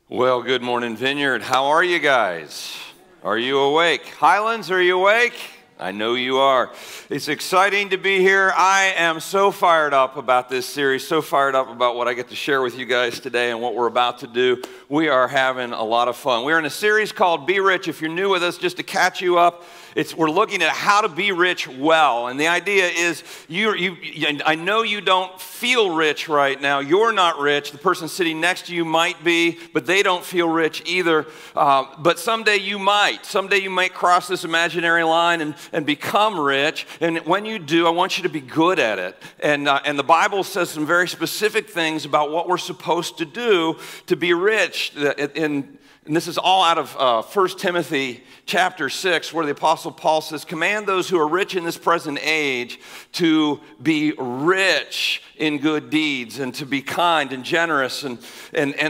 Well, good morning, Vineyard. How are you guys? Are you awake? Highlands, are you awake? I know you are. It's exciting to be here. I am so fired up about this series, so fired up about what I get to share with you guys today and what we're about to do. We are having a lot of fun. We're in a series called Be Rich. If you're new with us, just to catch you up, we're looking at how to be rich well. And the idea is, I know you don't feel rich right now. You're not rich. The person sitting next to you might be, but they don't feel rich either. But someday you might. Someday you might cross this imaginary line and become rich. And when you do, I want you to be good at it. And the Bible says some very specific things about what we're supposed to do to be rich. And this is all out of 1 Timothy chapter 6, where the Apostle Paul says, command those who are rich in this present age to be rich in good deeds and to be kind and generous and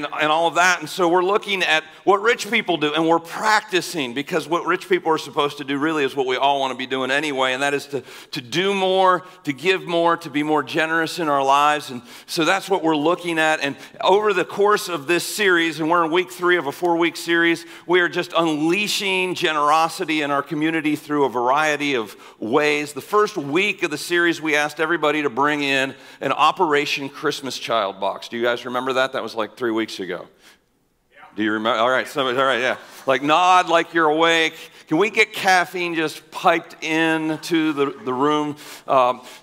all of that. And so we're looking at what rich people do, and we're practicing, because what rich people are supposed to do really is what we all want to be doing anyway, and that is to do more, to give more, to be more generous in our lives. And so that's what we're looking at. And over the course of this series, and we're in week 3 of a 4-week series, we are just unleashing generosity in our community through a variety of ways. The first week of the series, we asked everybody to bring in an Operation Christmas Child box. Do you guys remember that? That was like 3 weeks ago. Yeah. Do you remember? All right, all right, yeah. Like nod like you're awake. Can we get caffeine just piped into the room?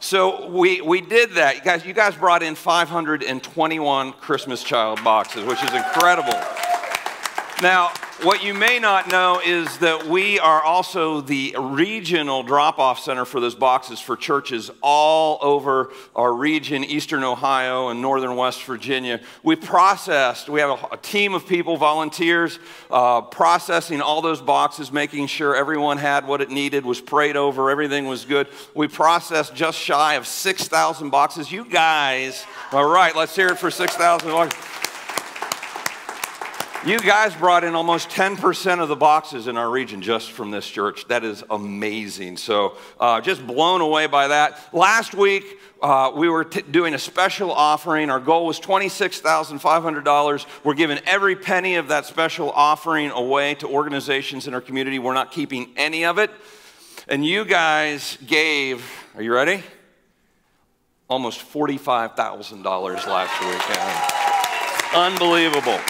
So we did that. You guys brought in 521 Christmas Child boxes, which is incredible. Now, what you may not know is that we are also the regional drop-off center for those boxes for churches all over our region, eastern Ohio and northern West Virginia. We have a team of people, volunteers, processing all those boxes, making sure everyone had what it needed, was prayed over, everything was good. We processed just shy of 6,000 boxes. You guys, all right, let's hear it for 6,000 boxes. You guys brought in almost 10% of the boxes in our region just from this church. That is amazing. So just blown away by that. Last week, we were doing a special offering. Our goal was $26,500. We're giving every penny of that special offering away to organizations in our community. We're not keeping any of it. And you guys gave, are you ready? Almost $45,000 last week. Yeah. Unbelievable.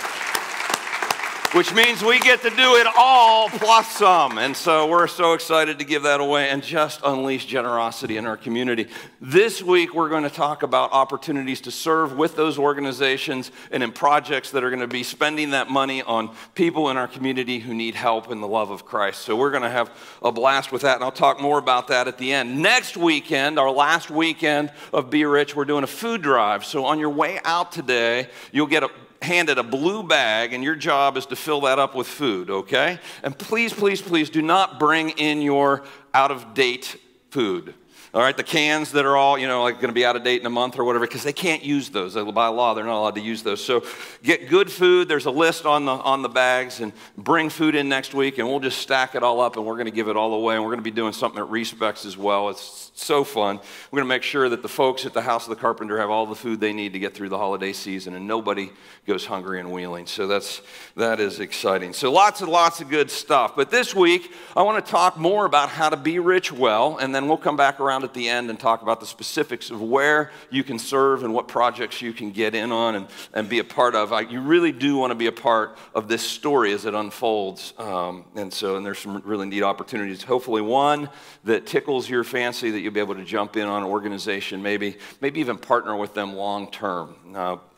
Which means we get to do it all plus some. And so we're so excited to give that away and just unleash generosity in our community. This week, we're going to talk about opportunities to serve with those organizations and in projects that are going to be spending that money on people in our community who need help in the love of Christ. So we're going to have a blast with that, and I'll talk more about that at the end. Next weekend, our last weekend of Be Rich, we're doing a food drive. So on your way out today, you'll get handed a blue bag, and your job is to fill that up with food, okay? And please, please, please do not bring in your out-of-date food. All right, the cans that are all, like going to be out of date in a month or whatever, because they can't use those. By law, they're not allowed to use those. So get good food. There's a list on the bags, and bring food in next week, and we'll just stack it all up, and we're going to give it all away, and we're going to be doing something at Respects as well. It's so fun. We're going to make sure that the folks at the House of the Carpenter have all the food they need to get through the holiday season, and nobody goes hungry and Wheeling. So that is exciting. So lots and lots of good stuff. But this week, I want to talk more about how to be rich well, and then we'll come back around at the end and talk about the specifics of where you can serve and what projects you can get in on and be a part of. You really do want to be a part of this story as it unfolds. And there's some really neat opportunities. Hopefully one that tickles your fancy, that you'll be able to jump in on an organization, maybe even partner with them long term.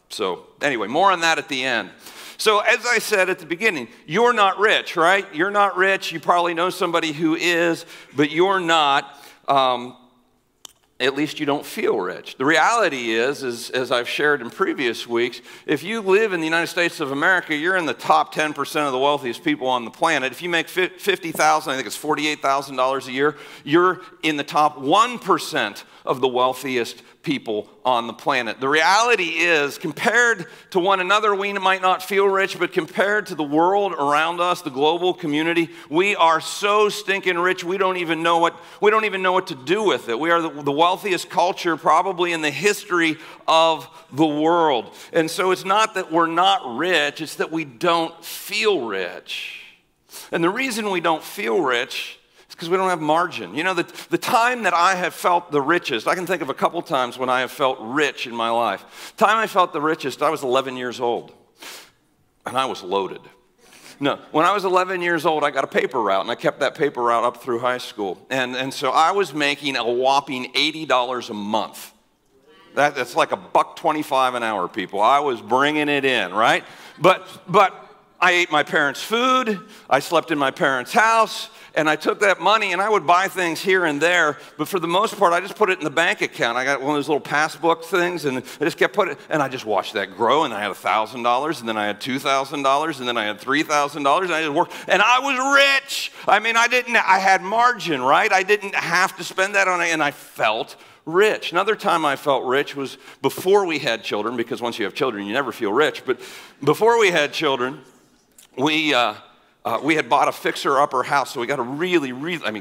So anyway, more on that at the end. So as I said at the beginning, you're not rich, right? You're not rich. You probably know somebody who is, but you're not. At least you don't feel rich. The reality is, as I've shared in previous weeks, if you live in the United States of America, you're in the top 10% of the wealthiest people on the planet. If you make $50,000, I think it's $48,000 a year, you're in the top 1% of the wealthiest people on the planet. The reality is, compared to one another, we might not feel rich, but compared to the world around us, the global community, we are so stinking rich, we don't even know what to do with it. We are the wealthiest culture probably in the history of the world. And so it's not that we're not rich, it's that we don't feel rich. And the reason we don't feel rich is because we don't have margin. You know, the time that I have felt the richest, I can think of a couple times when I have felt rich in my life. The time I felt the richest, I was 11 years old, and I was loaded. No, when I was 11 years old, I got a paper route, and I kept that paper route up through high school. And so I was making a whopping $80 a month. That's like $1.25 an hour, people. I was bringing it in, right? But I ate my parents' food, I slept in my parents' house, and I took that money and I would buy things here and there, but for the most part, I just put it in the bank account. I got one of those little passbook things, and I just kept putting it, and I just watched that grow, and I had $1,000, and then I had $2,000, and then I had $3,000, and I just worked, and I was rich. I mean, I had margin, right? I didn't have to spend that on it, and I felt rich. Another time I felt rich was before we had children, because once you have children, you never feel rich, but before we had children, we had bought a fixer-upper house, so we got a really,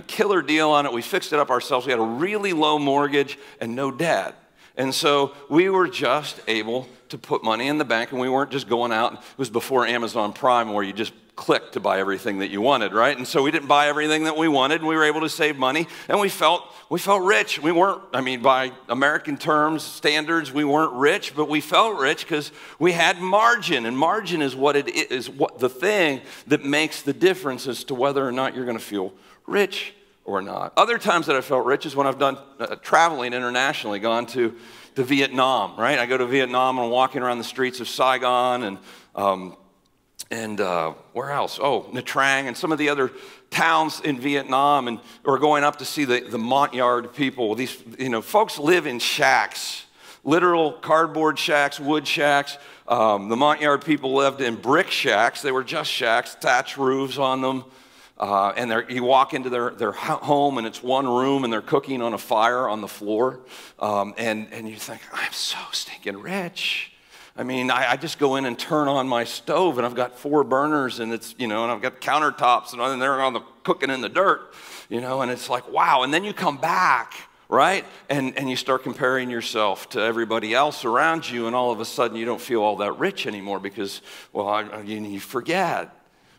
killer deal on it. We fixed it up ourselves. We had a really low mortgage and no debt. And so we were just able to put money in the bank, and we weren't just going out. It was before Amazon Prime, where you just clicked to buy everything that you wanted, right? And so we didn't buy everything that we wanted, and we were able to save money, and we felt rich. We weren't, by American terms, standards, we weren't rich, but we felt rich because we had margin, and margin is the thing that makes the difference as to whether or not you're going to feel rich or not. Other times that I felt rich is when I've done traveling internationally, gone to Vietnam, right? I go to Vietnam and I'm walking around the streets of Saigon and where else? Oh, Nha Trang and some of the other towns in Vietnam, and we're going up to see the Montagnard people. These, folks live in shacks, literal cardboard shacks, wood shacks. The Montagnard people lived in brick shacks. They were just shacks, thatch roofs on them. And you walk into their home, and it's one room, and they're cooking on a fire on the floor. And you think, I'm so stinking rich. I just go in and turn on my stove, and I've got 4 burners, and it's, and I've got countertops, and they're on the cooking in the dirt, and it's like, wow. And then you come back, right? And you start comparing yourself to everybody else around you, and all of a sudden you don't feel all that rich anymore because, you forget.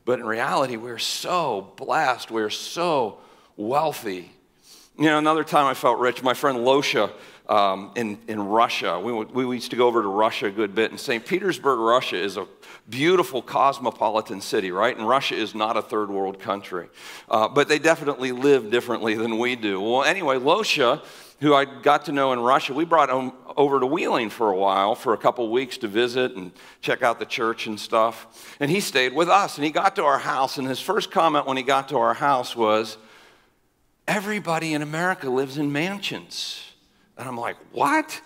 But in reality, we're so blessed. We're so wealthy. Another time I felt rich, my friend Losha in Russia. We used to go over to Russia a good bit. And St. Petersburg, Russia is a beautiful cosmopolitan city, right? And Russia is not a third world country. But they definitely live differently than we do. Well, anyway, Losha, who I got to know in Russia, we brought him over to Wheeling for a while, for a couple weeks to visit and check out the church and stuff. And he stayed with us, and he got to our house, and his first comment when he got to our house was, everybody in America lives in mansions. And I'm like, what?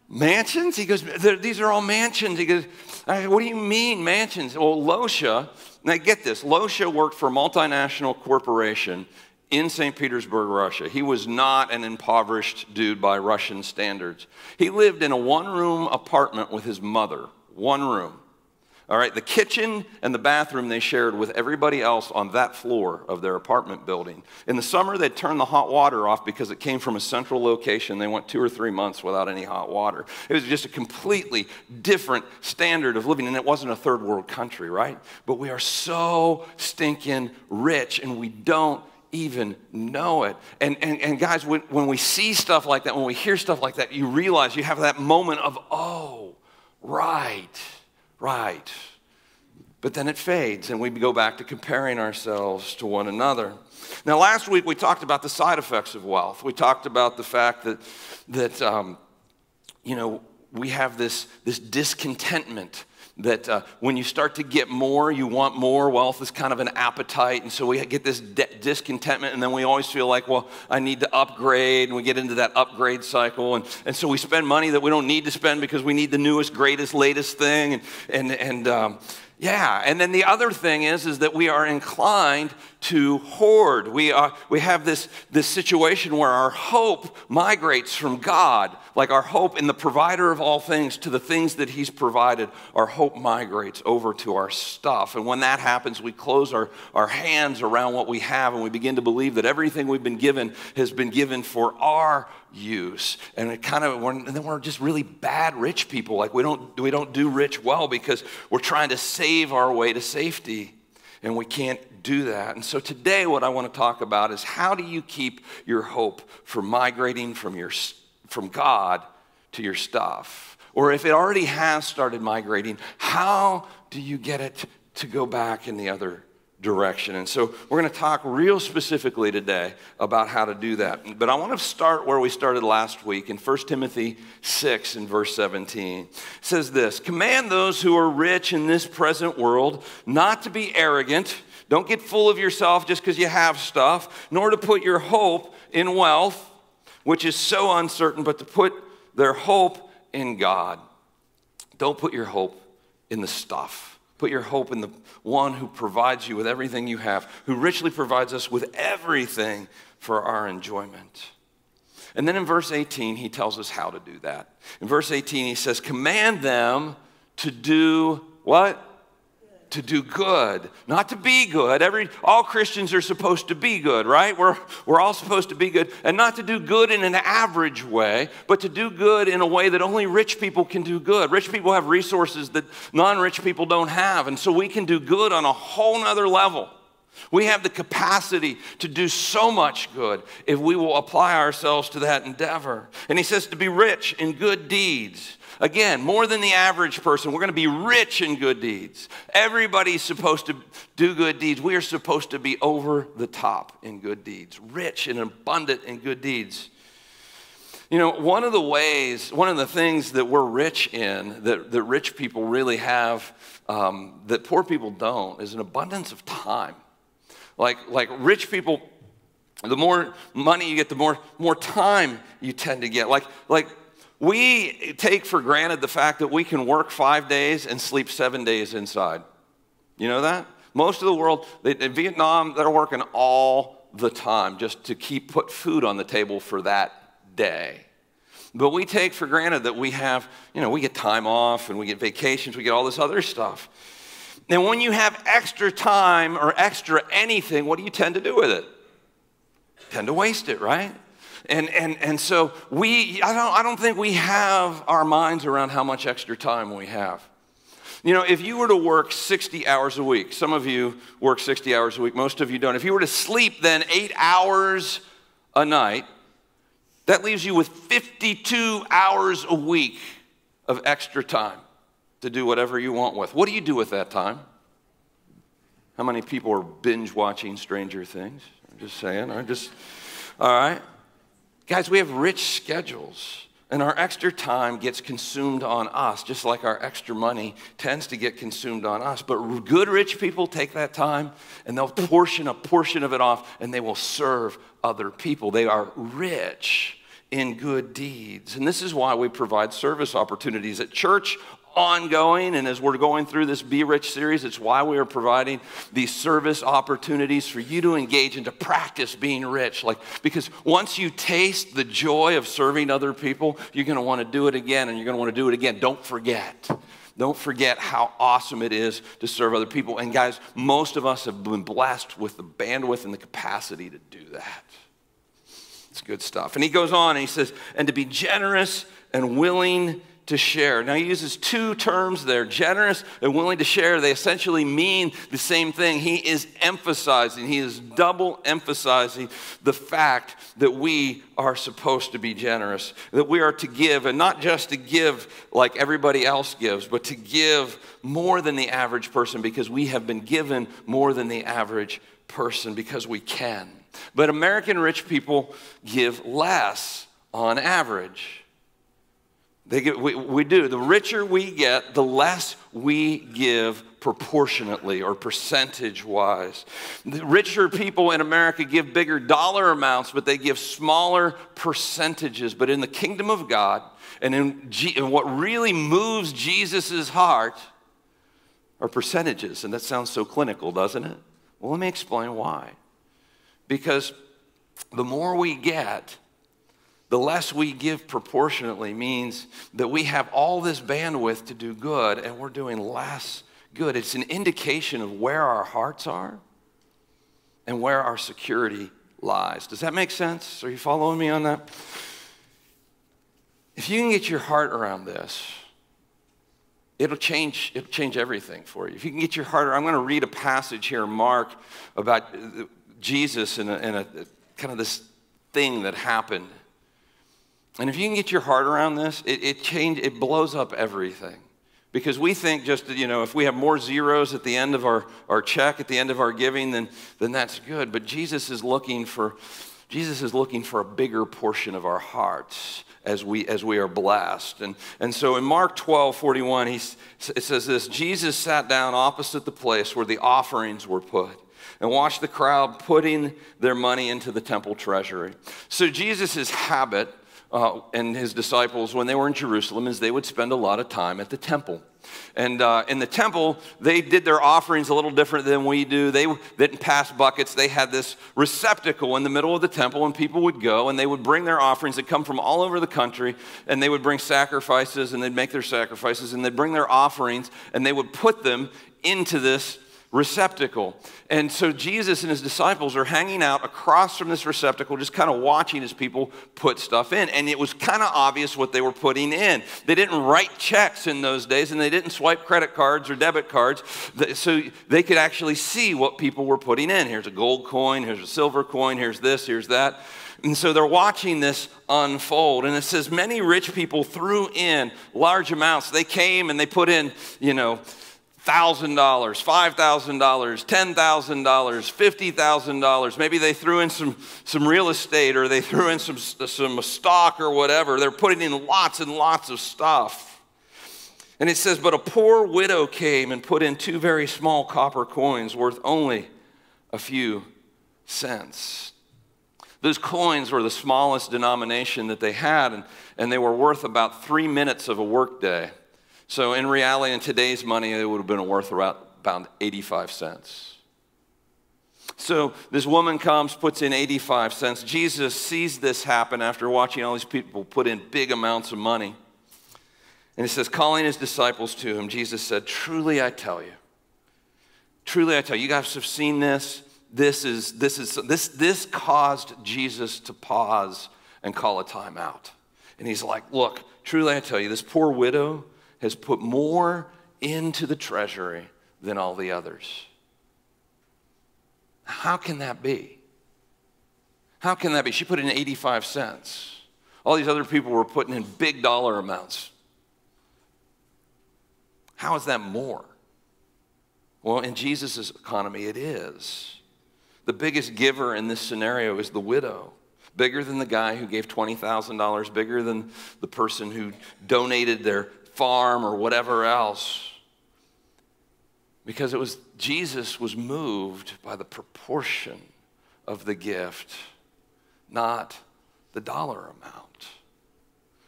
Mansions? He goes, these are all mansions. He goes, what do you mean mansions? Well, Losha, now get this, Losha worked for a multinational corporation in St. Petersburg, Russia. He was not an impoverished dude by Russian standards. He lived in a one-room apartment with his mother, one room. All right, the kitchen and the bathroom they shared with everybody else on that floor of their apartment building. In the summer, they'd turn the hot water off because it came from a central location. They went 2 or 3 months without any hot water. It was just a completely different standard of living, and it wasn't a third world country, right? But we are so stinking rich, and we don't even know it. And guys, when we see stuff like that, when we hear stuff like that, you realize you have that moment of, oh, right. But then it fades, and we go back to comparing ourselves to one another. Now, last week we talked about the side effects of wealth. We talked about the fact that we have this discontentment that when you start to get more, you want more. Wealth is kind of an appetite, and so we get this discontentment, and then we always feel like, well, I need to upgrade, and we get into that upgrade cycle, and so we spend money that we don't need to spend because we need the newest, greatest, latest thing, Yeah, and then the other thing is that we are inclined to hoard. We have this situation where our hope migrates from God, like our hope in the provider of all things to the things that he's provided. Our hope migrates over to our stuff. And when that happens, we close our hands around what we have, and we begin to believe that everything we've been given has been given for our use. And then we're just really bad rich people. Like we don't do rich well because we're trying to save our way to safety, and we can't do that. And so today what I want to talk about is, how do you keep your hope from migrating from God to your stuff? Or if it already has started migrating, how do you get it to go back in the other direction? And so we're going to talk real specifically today about how to do that. But I want to start where we started last week in 1 Timothy 6 and verse 17. It says this: "Command those who are rich in this present world not to be arrogant." Don't get full of yourself just because you have stuff, nor to put your hope in wealth, which is so uncertain, but to put their hope in God. Don't put your hope in the stuff. Put your hope in the one who provides you with everything you have, who richly provides us with everything for our enjoyment. And then in verse 18, he tells us how to do that. In verse 18, he says, "Command them to do" what? To do good, not to be good. All Christians are supposed to be good, right? We're all supposed to be good, and not to do good in an average way, but to do good in a way that only rich people can do good. Rich people have resources that non-rich people don't have, and so we can do good on a whole nother level. We have the capacity to do so much good if we will apply ourselves to that endeavor. And he says to be rich in good deeds. Again, more than the average person, we're going to be rich in good deeds. Everybody's supposed to do good deeds. We are supposed to be over the top in good deeds, rich and abundant in good deeds. You know, one of the things that we're rich in, that rich people really have, that poor people don't, is an abundance of time. Like rich people, the more money you get, the more time you tend to get. Like we take for granted the fact that we can work 5 days and sleep 7 days inside. You know that? Most of the world, in Vietnam, they're working all the time just to put food on the table for that day. But we take for granted that we have, we get time off and we get vacations, we get all this other stuff. And when you have extra time or extra anything, what do you tend to do with it? Tend to waste it, right? And so I don't think we have our minds around how much extra time we have. If you were to work 60 hours a week, some of you work 60 hours a week, most of you don't. If you were to sleep then 8 hours a night, that leaves you with 52 hours a week of extra time to do whatever you want with. What do you do with that time? How many people are binge watching Stranger Things? I'm just saying. All right. Guys, we have rich schedules, and our extra time gets consumed on us, just like our extra money tends to get consumed on us. But good rich people take that time, and they'll portion a portion of it off, and they will serve other people. They are rich in good deeds. And this is why we provide service opportunities at church, ongoing, and as we're going through this Be Rich series, it's why we are providing these service opportunities for you to engage and to practice being rich. Because once you taste the joy of serving other people, you're going to want to do it again, and you're going to want to do it again. Don't forget how awesome it is to serve other people. And guys, most of us have been blessed with the bandwidth and the capacity to do that. It's good stuff. And he goes on and he says, and to be generous and willing to share. Now he uses two terms there, generous and willing to share. They essentially mean the same thing. He is double emphasizing the fact that we are supposed to be generous, that we are to give, and not just to give like everybody else gives, but to give more than the average person, because we have been given more than the average person because we can. But American rich people give less on average. We do. The richer we get, the less we give proportionately or percentage-wise. The richer people in America give bigger dollar amounts, but they give smaller percentages. But in the kingdom of God, and in what really moves Jesus' heart, are percentages, and that sounds so clinical, doesn't it? Well, let me explain why. Because the more we get, the less we give proportionately means that we have all this bandwidth to do good and we're doing less good. It's an indication of where our hearts are and where our security lies. Does that make sense? Are you following me on that? If you can get your heart around this, it'll change everything for you. If you can get your heart around, I'm going to read a passage here in Mark about Jesus and a kind of this thing that happened. And if you can get your heart around this, it blows up everything. Because we think just, if we have more zeros at the end of our check, at the end of our giving, then that's good. But Jesus is looking for a bigger portion of our hearts as we are blessed. And so in Mark 12:41, it says this: Jesus sat down opposite the place where the offerings were put and watched the crowd putting their money into the temple treasury. So Jesus' habit and his disciples, when they were in Jerusalem, is they would spend a lot of time at the temple. And in the temple, they did their offerings a little different than we do. They didn't pass buckets. They had this receptacle in the middle of the temple, and people would go, and they would bring their offerings that come from all over the country, and they would bring sacrifices, and they'd make their sacrifices, and they'd bring their offerings, and they would put them into this receptacle. And so Jesus and his disciples are hanging out across from this receptacle, just kind of watching as people put stuff in. And it was kind of obvious what they were putting in. They didn't write checks in those days, and they didn't swipe credit cards or debit cards, so they could actually see what people were putting in. Here's a gold coin, here's a silver coin, here's this, here's that. And so they're watching this unfold. And it says many rich people threw in large amounts. They came and they put in, $1,000, $5,000, $10,000, $50,000. Maybe they threw in some real estate, or they threw in some stock or whatever. They're putting in lots and lots of stuff. And it says, but a poor widow came and put in 2 very small copper coins worth only a few cents. Those coins were the smallest denomination that they had, and they were worth about 3 minutes of a workday. So in reality, in today's money, it would have been worth about 85 cents. So this woman comes, puts in 85 cents. Jesus sees this happen after watching all these people put in big amounts of money. And it says, calling his disciples to him, Jesus said, truly I tell you, you guys have seen this. This caused Jesus to pause and call a time out. And he's like, look, truly I tell you, this poor widow has put more into the treasury than all the others. How can that be? How can that be? She put in 85 cents. All these other people were putting in big dollar amounts. How is that more? Well, in Jesus' economy, it is. The biggest giver in this scenario is the widow. Bigger than the guy who gave $20,000, bigger than the person who donated their farm or whatever else. Because Jesus was moved by the proportion of the gift, not the dollar amount.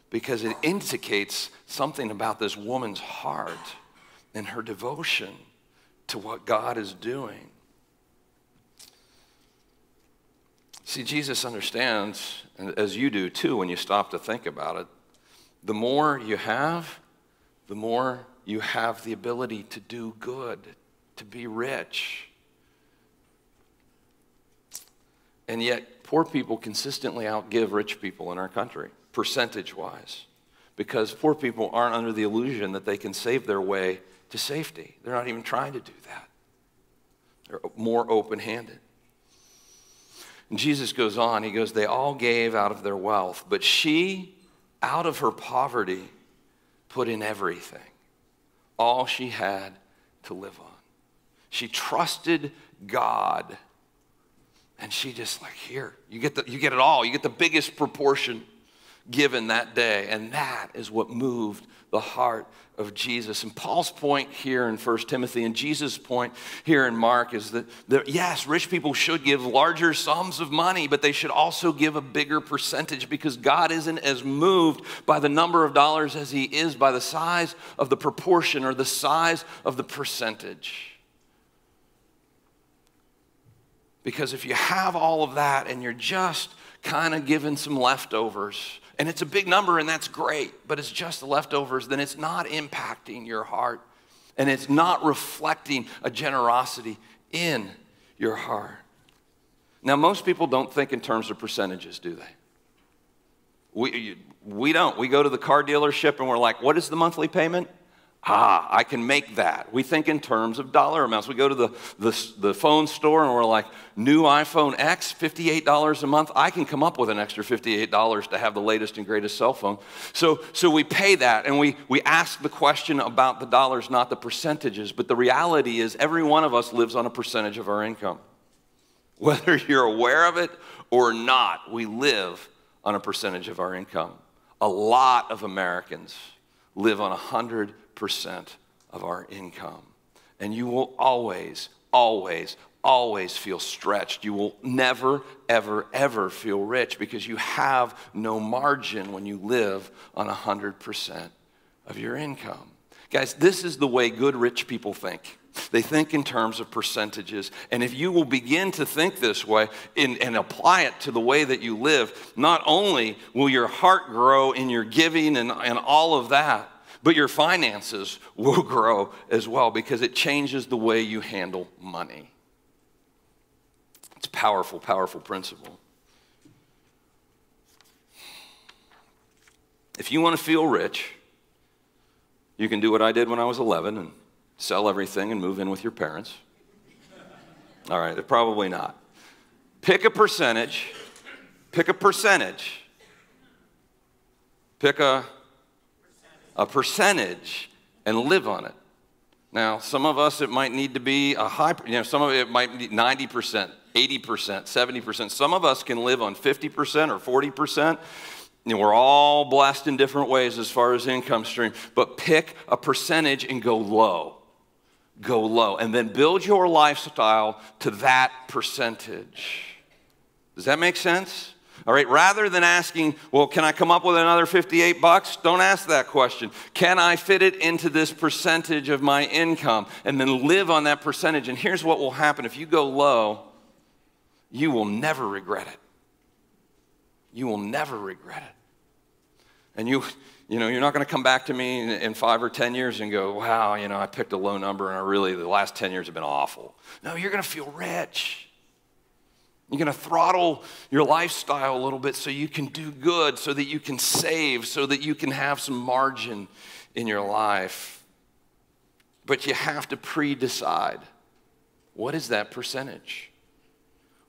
Because it indicates something about this woman's heart and her devotion to what God is doing. See, Jesus understands, as you do too when you stop to think about it, the more you have, the more you have the ability to do good, to be rich. And yet, poor people consistently outgive rich people in our country, percentage-wise, because poor people aren't under the illusion that they can save their way to safety. They're not even trying to do that. They're more open-handed. And Jesus goes on, he goes, they all gave out of their wealth, but she, out of her poverty, put in everything, all she had to live on. She trusted God, and she just like, here, you get it all. You get the biggest proportion. given that day. And that is what moved the heart of Jesus. And Paul's point here in 1 Timothy and Jesus' point here in Mark is that, yes, rich people should give larger sums of money, but they should also give a bigger percentage, because God isn't as moved by the number of dollars as he is by the size of the proportion or the size of the percentage. Because if you have all of that and you're just kind of giving some leftovers, and it's a big number and that's great, but it's just the leftovers, then it's not impacting your heart, and it's not reflecting a generosity in your heart. Now, most people don't think in terms of percentages, do they? We don't. We go to the car dealership and we're like, what is the monthly payment? I can make that. We think in terms of dollar amounts. We go to the phone store and we're like, new iPhone X, $58 a month. I can come up with an extra $58 to have the latest and greatest cell phone. So we pay that, and we ask the question about the dollars, not the percentages. But the reality is every one of us lives on a percentage of our income. Whether you're aware of it or not, we live on a percentage of our income. A lot of Americans live on 100% of our income. And you will always, always, always feel stretched. You will never, ever, ever feel rich, because you have no margin when you live on 100% of your income. Guys, this is the way good rich people think. They think in terms of percentages. And if you will begin to think this way and apply it to the way that you live, not only will your heart grow in your giving and all of that, but your finances will grow as well, because it changes the way you handle money. It's a powerful, powerful principle. If you want to feel rich, you can do what I did when I was 11 and sell everything and move in with your parents. All right, probably not. Pick a percentage. Pick a percentage. Pick a percentage and live on it. Now, some of us, it might need to be a high, some of it might be 90%, 80%, 70%. Some of us can live on 50% or 40%. We're all blessed in different ways as far as income stream, but pick a percentage and go low. Go low, and then build your lifestyle to that percentage. Does that make sense? All right, rather than asking, well, can I come up with another $58? Don't ask that question. Can I fit it into this percentage of my income? And then live on that percentage. And here's what will happen. If you go low, you will never regret it. You will never regret it. And you're not going to come back to me in 5 or 10 years and go, wow, I picked a low number and the last 10 years have been awful. No, you're going to feel rich. You're going to throttle your lifestyle a little bit so you can do good, so that you can save, so that you can have some margin in your life. But you have to pre-decide, what is that percentage?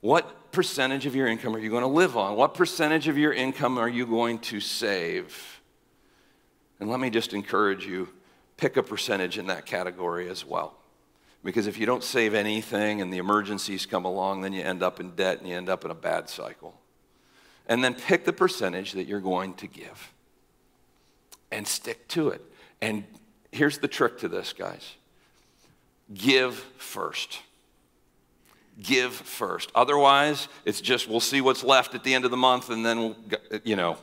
What percentage of your income are you going to live on? What percentage of your income are you going to save? And let me just encourage you, pick a percentage in that category as well. Because if you don't save anything and the emergencies come along, then you end up in debt and you end up in a bad cycle. And then pick the percentage that you're going to give and stick to it. And here's the trick to this, guys. Give first. Give first. Otherwise, it's just we'll see what's left at the end of the month and then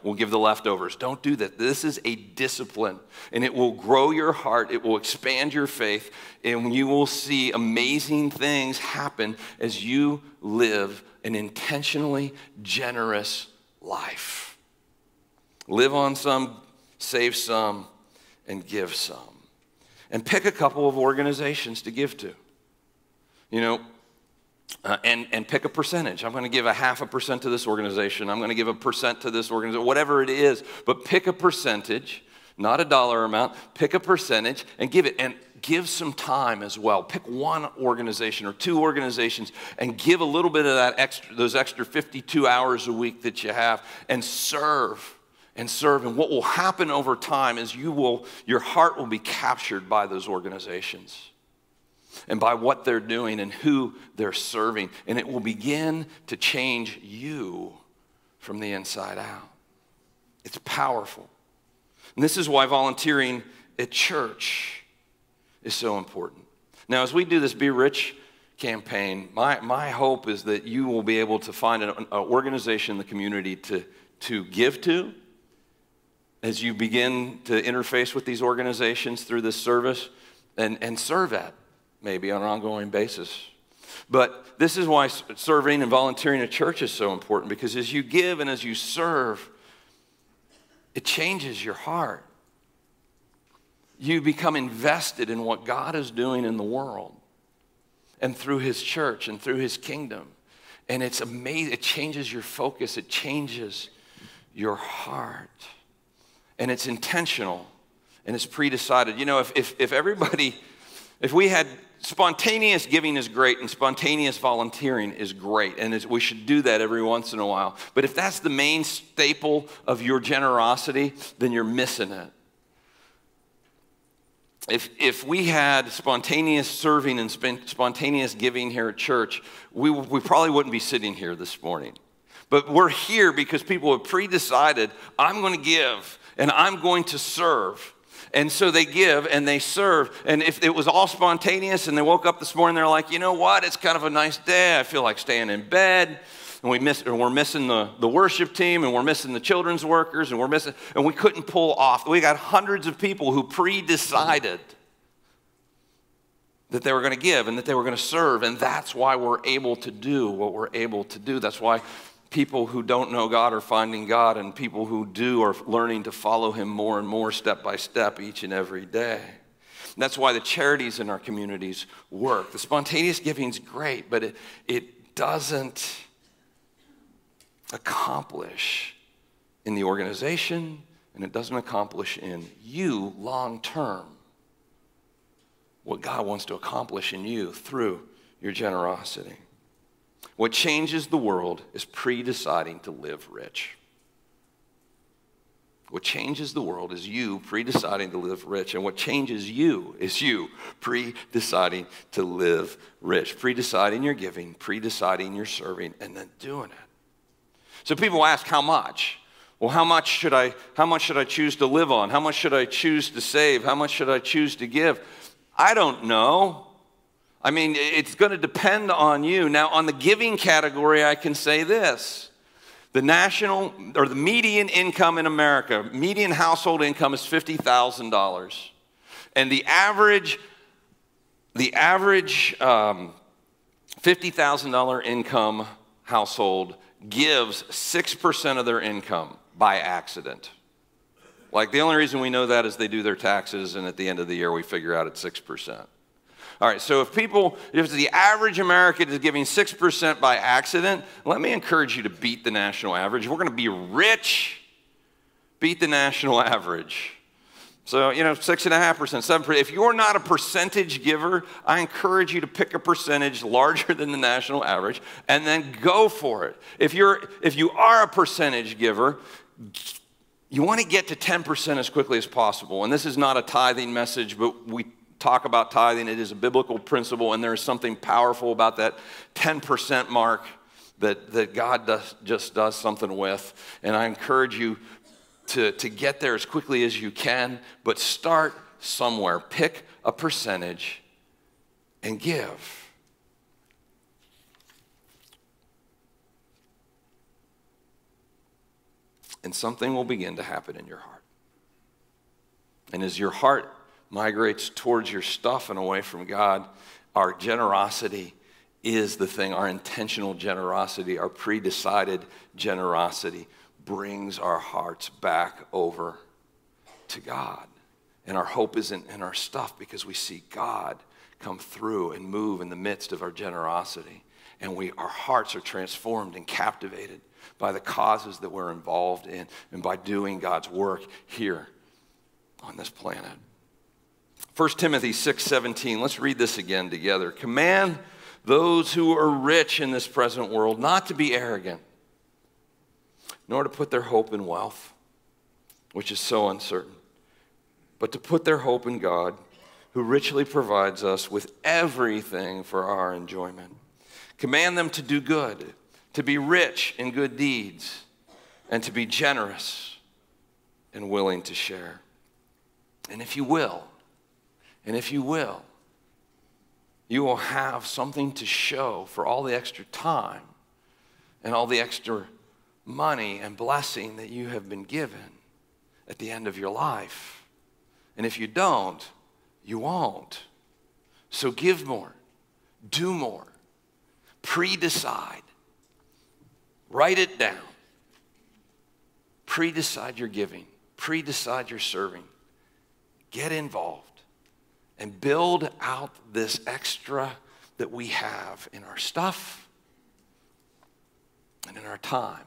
we'll give the leftovers. Don't do that. This is a discipline, and it will grow your heart. It will expand your faith, and you will see amazing things happen as you live an intentionally generous life. Live on some, save some, and give some. And pick a couple of organizations to give to. And pick a percentage. I'm going to give 0.5% to this organization. I'm going to give 1% to this organization, whatever it is. But pick a percentage, not a dollar amount. Pick a percentage and give it. And give some time as well. Pick one organization or two organizations and give a little bit of those extra 52 hours a week that you have, and serve. And serve. And what will happen over time is your heart will be captured by those organizations and by what they're doing and who they're serving. And it will begin to change you from the inside out. It's powerful. And this is why volunteering at church is so important. Now, as we do this Be Rich campaign, my hope is that you will be able to find an organization in the community to give to as you begin to interface with these organizations through this service and serve at, maybe on an ongoing basis. But this is why serving and volunteering at church is so important, because as you give and as you serve, it changes your heart. You become invested in what God is doing in the world and through his church and through his kingdom. And it's amazing. It changes your focus. It changes your heart. And it's intentional and it's pre-decided. You know, if we had spontaneous giving is great and spontaneous volunteering is great, and we should do that every once in a while. But if that's the main staple of your generosity, then you're missing it. If we had spontaneous serving and spontaneous giving here at church, we probably wouldn't be sitting here this morning. But we're here because people have pre-decided, I'm going to give and I'm going to serve. And so they give and they serve. And if it was all spontaneous and they woke up this morning, they're like, you know what? It's kind of a nice day. I feel like staying in bed. And we're missing the worship team, and we're missing the children's workers, and we couldn't pull off. We got hundreds of people who pre-decided that they were going to give and that they were going to serve, and that's why we're able to do what we're able to do. That's why people who don't know God are finding God, and people who do are learning to follow him more and more, step by step, each and every day. And that's why the charities in our communities work. The spontaneous giving is great, but it doesn't accomplish in the organization, and it doesn't accomplish in you long term what God wants to accomplish in you through your generosity. What changes the world is pre-deciding to live rich. What changes the world is you pre-deciding to live rich. And what changes you is you pre-deciding to live rich. Pre-deciding your giving, pre-deciding your serving, and then doing it. So people ask, how much? Well, how much should I choose to live on? How much should I choose to save? How much should I choose to give? I don't know. I mean, it's going to depend on you. Now, on the giving category, I can say this. The median income in America, median household income is $50,000. And the average $50,000 income household gives 6% of their income by accident. Like, the only reason we know that is they do their taxes, and at the end of the year we figure out it's 6%. All right, so if the average American is giving 6% by accident, let me encourage you to beat the national average. If we're going to be rich, beat the national average. So, 6.5%, 7%. If you're not a percentage giver, I encourage you to pick a percentage larger than the national average and then go for it. If you are a percentage giver, you want to get to 10% as quickly as possible. And this is not a tithing message, but we talk about tithing. It is a biblical principle, and there is something powerful about that 10% mark that God just does something with. And I encourage you to get there as quickly as you can, but start somewhere. Pick a percentage and give. And something will begin to happen in your heart. And as your heart migrates towards your stuff and away from God, our generosity is the thing. Our intentional generosity, our pre-decided generosity brings our hearts back over to God. And our hope isn't in our stuff, because we see God come through and move in the midst of our generosity. And our hearts are transformed and captivated by the causes that we're involved in and by doing God's work here on this planet. 1 Timothy 6:17, let's read this again together. Command those who are rich in this present world not to be arrogant, nor to put their hope in wealth, which is so uncertain, but to put their hope in God, who richly provides us with everything for our enjoyment. Command them to do good, to be rich in good deeds, and to be generous and willing to share. And if you will, you will have something to show for all the extra time and all the extra money and blessing that you have been given at the end of your life. And if you don't, you won't. So give more, do more, pre-decide, write it down, pre-decide your giving, pre-decide your serving, get involved, and build out this extra that we have in our stuff and in our time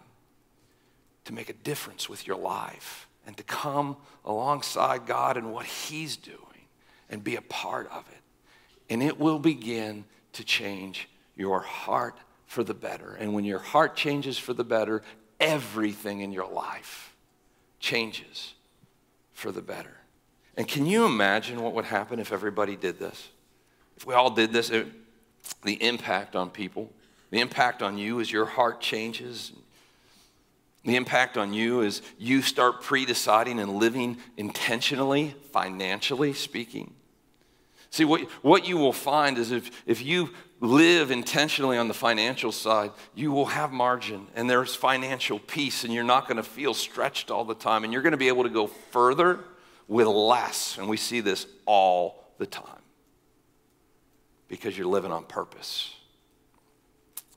to make a difference with your life and to come alongside God and what He's doing and be a part of it. And it will begin to change your heart for the better. And when your heart changes for the better, everything in your life changes for the better. And can you imagine what would happen if everybody did this? If we all did this, the impact on people, the impact on you as your heart changes, the impact on you as you start pre-deciding and living intentionally, financially speaking. See, what you will find is if you live intentionally on the financial side, you will have margin and there's financial peace and you're not going to feel stretched all the time and you're going to be able to go further with less. And we see this all the time because you're living on purpose.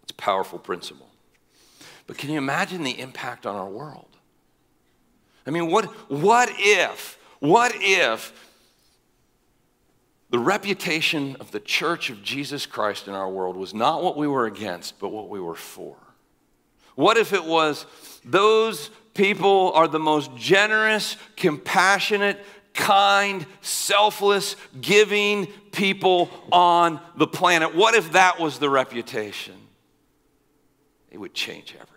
It's a powerful principle. But can you imagine the impact on our world? I mean, what if the reputation of the Church of Jesus Christ in our world was not what we were against, but what we were for? What if it was those people are the most generous, compassionate, kind, selfless, giving people on the planet? What if that was the reputation? It would change everything.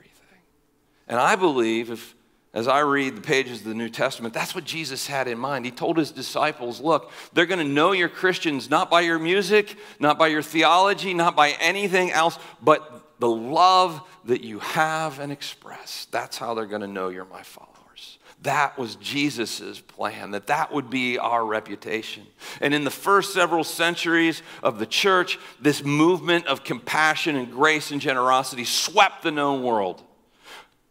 And I believe as I read the pages of the New Testament, that's what Jesus had in mind. He told his disciples, look, they're going to know you're Christians not by your music, not by your theology, not by anything else, but the love that you have and express. That's how they're going to know you're my followers. That was Jesus's plan, that would be our reputation. And in the first several centuries of the church, this movement of compassion and grace and generosity swept the known world.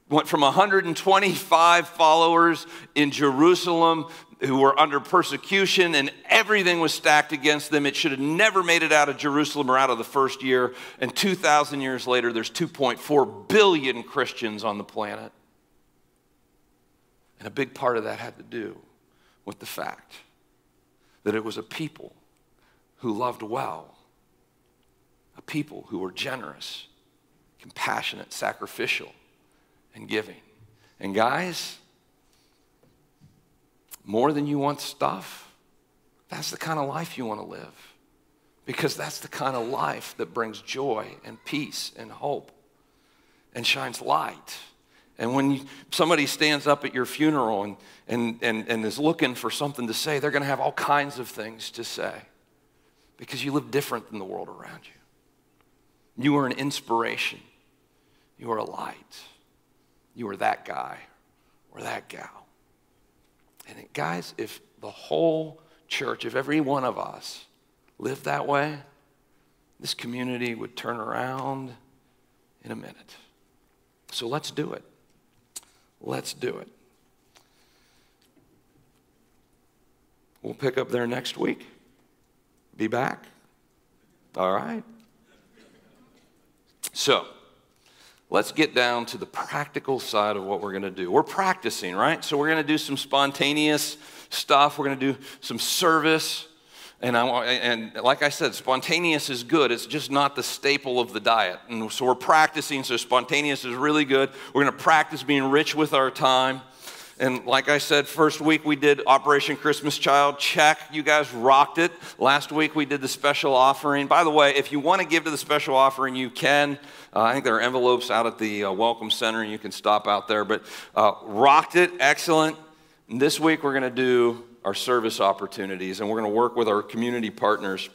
Went from 125 followers in Jerusalem who were under persecution and everything was stacked against them. It should have never made it out of Jerusalem or out of the first year. And 2,000 years later, there's 2.4 billion Christians on the planet. And a big part of that had to do with the fact that it was a people who loved well, a people who were generous, compassionate, sacrificial, and giving. And guys, more than you want stuff, that's the kind of life you want to live. Because that's the kind of life that brings joy and peace and hope and shines light. And when somebody stands up at your funeral and is looking for something to say, they're going to have all kinds of things to say because you live different than the world around you. You are an inspiration. You are a light. You are that guy or that gal. And guys, if the whole church, if every one of us lived that way, this community would turn around in a minute. So let's do it. Let's do it. We'll pick up there next week. Be back. All right. So, let's get down to the practical side of what we're going to do. We're practicing, right? So we're going to do some spontaneous stuff. We're going to do some service. And like I said, spontaneous is good. It's just not the staple of the diet. And so we're practicing, so spontaneous is really good. We're going to practice being rich with our time. And like I said, first week we did Operation Christmas Child. Check. You guys rocked it. Last week we did the special offering. By the way, if you want to give to the special offering, you can. I think there are envelopes out at the Welcome Center, and you can stop out there. But rocked it. Excellent. And this week we're going to do our service opportunities, and we're going to work with our community partners.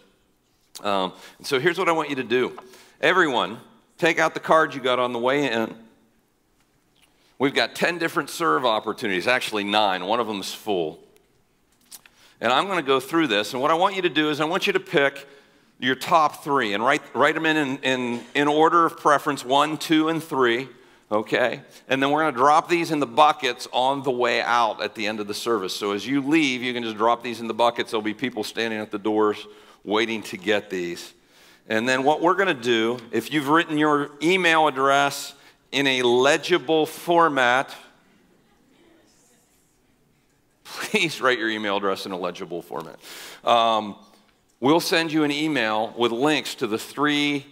And so here's what I want you to do. Everyone, take out the card you got on the way in. We've got 10 different serve opportunities, actually 9. One of them is full. And I'm going to go through this, and what I want you to do is I want you to pick your top 3 and write them in order of preference, 1, 2, and 3, okay? And then we're going to drop these in the buckets on the way out at the end of the service. So as you leave, you can just drop these in the buckets. There'll be people standing at the doors waiting to get these. And then what we're going to do, if you've written your email address in a legible format, please write your email address in a legible format. We'll send you an email with links to the 3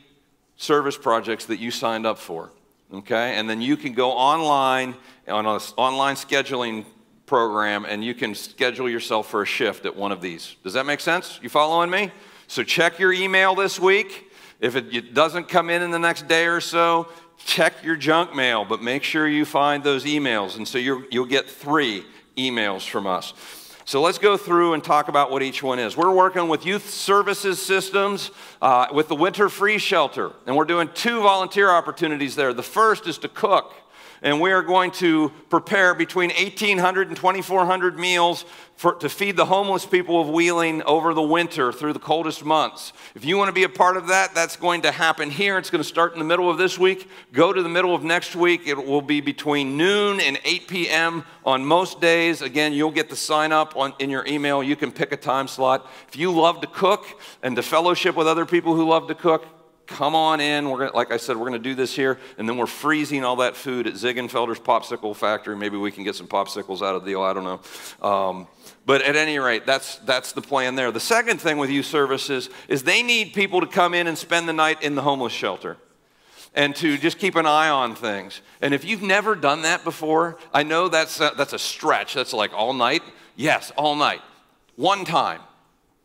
service projects that you signed up for, okay? And then you can go online on an online scheduling program, and you can schedule yourself for a shift at one of these. Does that make sense? You following me? So check your email this week. If it doesn't come in the next day or so, check your junk mail, but make sure you find those emails. And so you'll get 3 emails from us. So let's go through and talk about what each one is. We're working with youth services systems with the Winter Free Shelter, and we're doing 2 volunteer opportunities there. The first is to cook, and we are going to prepare between 1,800 and 2,400 meals to feed the homeless people of Wheeling over the winter through the coldest months. If you want to be a part of that, that's going to happen here. It's going to start in the middle of this week, go to the middle of next week. It will be between noon and 8 p.m. on most days. Again, you'll get the sign up in your email. You can pick a time slot. If you love to cook and to fellowship with other people who love to cook, come on in. We're gonna, like I said, we're going to do this here, and then we're freezing all that food at Ziegenfelder's Popsicle Factory. Maybe we can get some popsicles out of the deal. I don't know. But at any rate, that's the plan there. The second thing with youth services is they need people to come in and spend the night in the homeless shelter and to just keep an eye on things. And if you've never done that before, I know that's a stretch. That's like all night. Yes, all night. One time,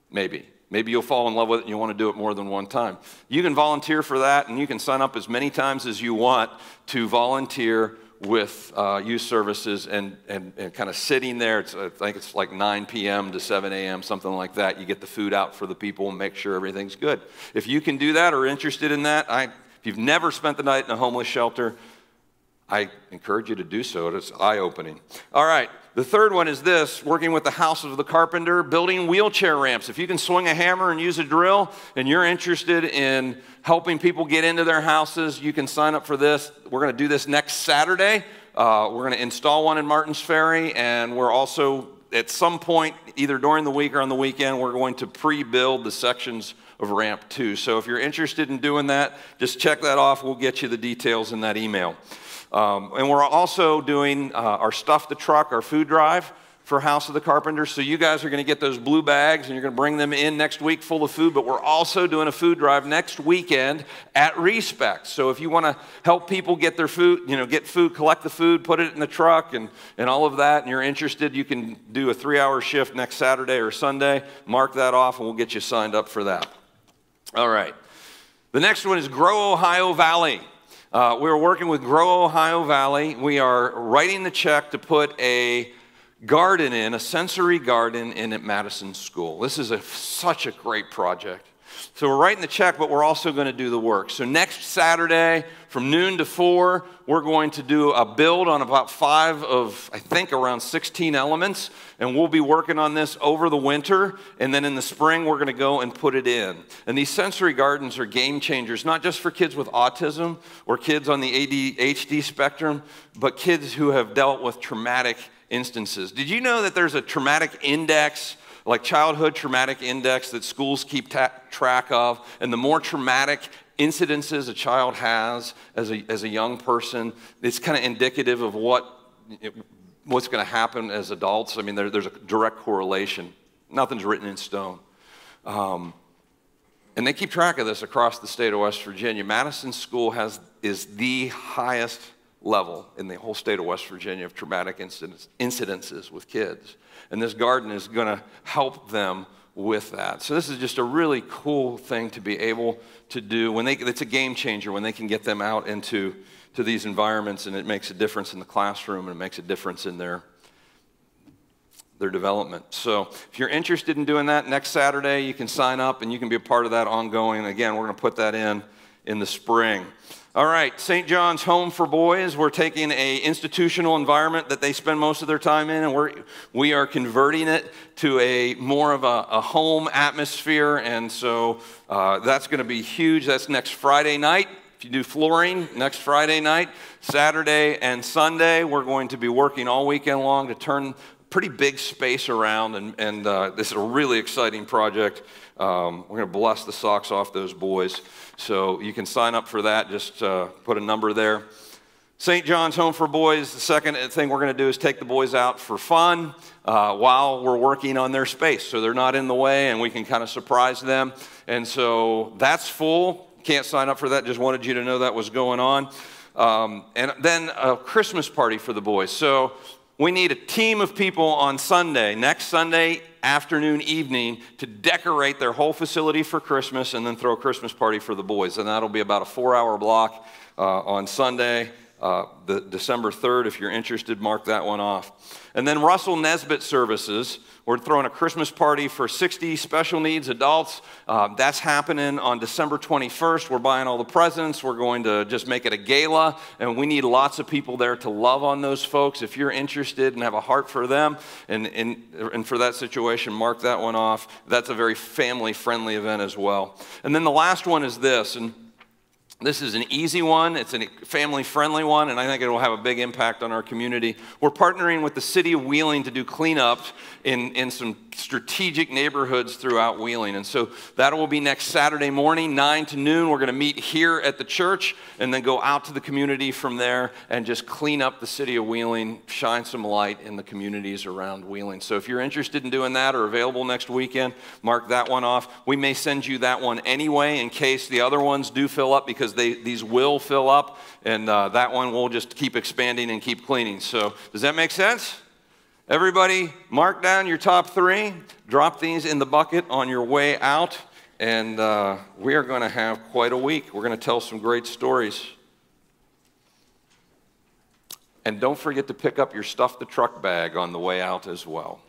maybe. Maybe you'll fall in love with it and you want to do it more than one time. You can volunteer for that, and you can sign up as many times as you want to volunteer with youth services and kind of sitting there. I think it's like 9 p.m. to 7 a.m., something like that. You get the food out for the people and make sure everything's good. If you can do that or are interested in that, if you've never spent the night in a homeless shelter, I encourage you to do so. It's eye-opening. All right. The third one is this, working with the House of the Carpenter, building wheelchair ramps. If you can swing a hammer and use a drill and you're interested in helping people get into their houses, you can sign up for this. We're going to do this next Saturday. We're going to install one in Martins Ferry, and we're also, at some point, either during the week or on the weekend, we're going to pre-build the sections of ramp 2. So if you're interested in doing that, just check that off. We'll get you the details in that email. And we're also doing our Stuff the Truck, our food drive for House of the Carpenter. So you guys are going to get those blue bags, and you're going to bring them in next week full of food. But we're also doing a food drive next weekend at Respect. So if you want to help people get their food, get food, collect the food, put it in the truck, and all of that, and you're interested, you can do a 3-hour shift next Saturday or Sunday. Mark that off, and we'll get you signed up for that. All right. The next one is Grow Ohio Valley. We're working with Grow Ohio Valley. We are writing the check to put a garden in, a sensory garden in at Madison School. This is such a great project. So we're writing the check, but we're also going to do the work. So next Saturday from noon to 4, we're going to do a build on about 5 of, I think, around 16 elements. And we'll be working on this over the winter. And then in the spring, we're going to go and put it in. And these sensory gardens are game changers, not just for kids with autism or kids on the ADHD spectrum, but kids who have dealt with traumatic instances. Did you know that there's a traumatic index, like childhood traumatic index, that schools keep track of? And the more traumatic incidences a child has as a young person, it's kind of indicative of what's going to happen as adults. I mean, there's a direct correlation. Nothing's written in stone. And they keep track of this across the state of West Virginia. Madison School is the highest level in the whole state of West Virginia of traumatic incidences with kids. And this garden is going to help them with that. So this is just a really cool thing to be able to do. It's a game changer when they can get them out into these environments, and it makes a difference in the classroom, and it makes a difference in their development. So if you're interested in doing that next Saturday, you can sign up and you can be a part of that ongoing. Again, we're going to put that in in the spring. All right, St. John's Home for Boys. We're taking an institutional environment that they spend most of their time in, and we are converting it to a more of a home atmosphere. And so that's going to be huge. That's next Friday night. If you do flooring, next Friday night, Saturday and Sunday, we're going to be working all weekend long to turn pretty big space around, and this is a really exciting project. We're going to bless the socks off those boys. So you can sign up for that. Just put a number there. St. John's Home for Boys, the second thing we're going to do is take the boys out for fun while we're working on their space. So they're not in the way, and we can kind of surprise them. And so that's full. Can't sign up for that. Just wanted you to know that was going on. And then a Christmas party for the boys. So we need a team of people on Sunday, next Sunday afternoon, evening, to decorate their whole facility for Christmas and then throw a Christmas party for the boys. And that'll be about a 4-hour block on Sunday, the December 3rd. If you're interested, mark that one off. And then Russell Nesbitt services. We're throwing a Christmas party for 60 special needs adults. That's happening on December 21st. We're buying all the presents. We're going to just make it a gala, and we need lots of people there to love on those folks. If you're interested and have a heart for them and for that situation, mark that one off. That's a very family-friendly event as well. And then the last one is this, and this is an easy one. It's a family-friendly one, and I think it will have a big impact on our community. We're partnering with the city of Wheeling to do cleanups in some strategic neighborhoods throughout Wheeling. And so that will be next Saturday morning, 9 to noon. We're going to meet here at the church and then go out to the community from there and just clean up the city of Wheeling, shine some light in the communities around Wheeling. So if you're interested in doing that or available next weekend, mark that one off. We may send you that one anyway in case the other ones do fill up, because these will fill up, and that one will just keep expanding and keep cleaning. So does that make sense? Everybody, mark down your top 3. Drop these in the bucket on your way out, and we are going to have quite a week. We're going to tell some great stories. And don't forget to pick up your Stuff the Truck bag on the way out as well.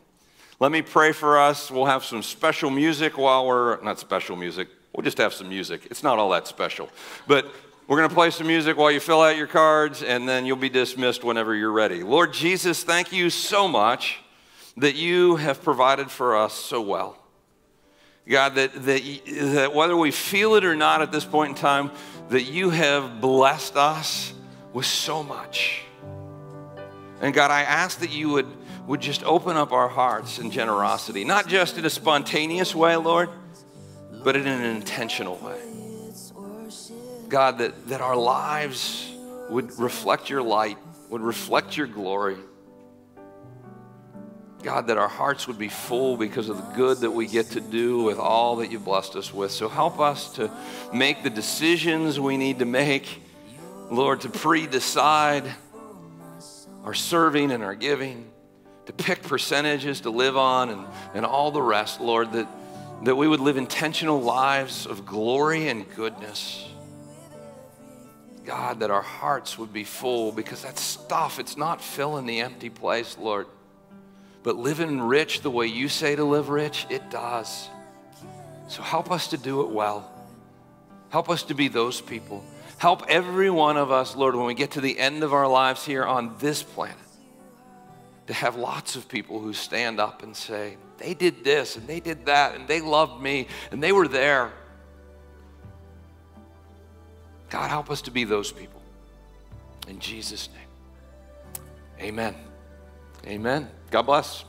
Let me pray for us. We'll have some special music while we're, not special music, we'll just have some music. It's not all that special. But we're going to play some music while you fill out your cards, and then you'll be dismissed whenever you're ready. Lord Jesus, thank you so much that you have provided for us so well. God, that whether we feel it or not at this point in time, that you have blessed us with so much. And God, I ask that you would just open up our hearts in generosity, not just in a spontaneous way, Lord, but in an intentional way. God, that our lives would reflect your light, would reflect your glory. God, that our hearts would be full because of the good that we get to do with all that you've blessed us with. So help us to make the decisions we need to make, Lord, to pre-decide our serving and our giving, to pick percentages to live on and all the rest, Lord, that we would live intentional lives of glory and goodness. God, that our hearts would be full, because that stuff, it's not filling the empty place, Lord. But living rich the way you say to live rich, it does. So help us to do it well. Help us to be those people. Help every one of us, Lord, when we get to the end of our lives here on this planet, to have lots of people who stand up and say, they did this and they did that and they loved me and they were there. God, help us to be those people. In Jesus' name, amen. Amen. God bless.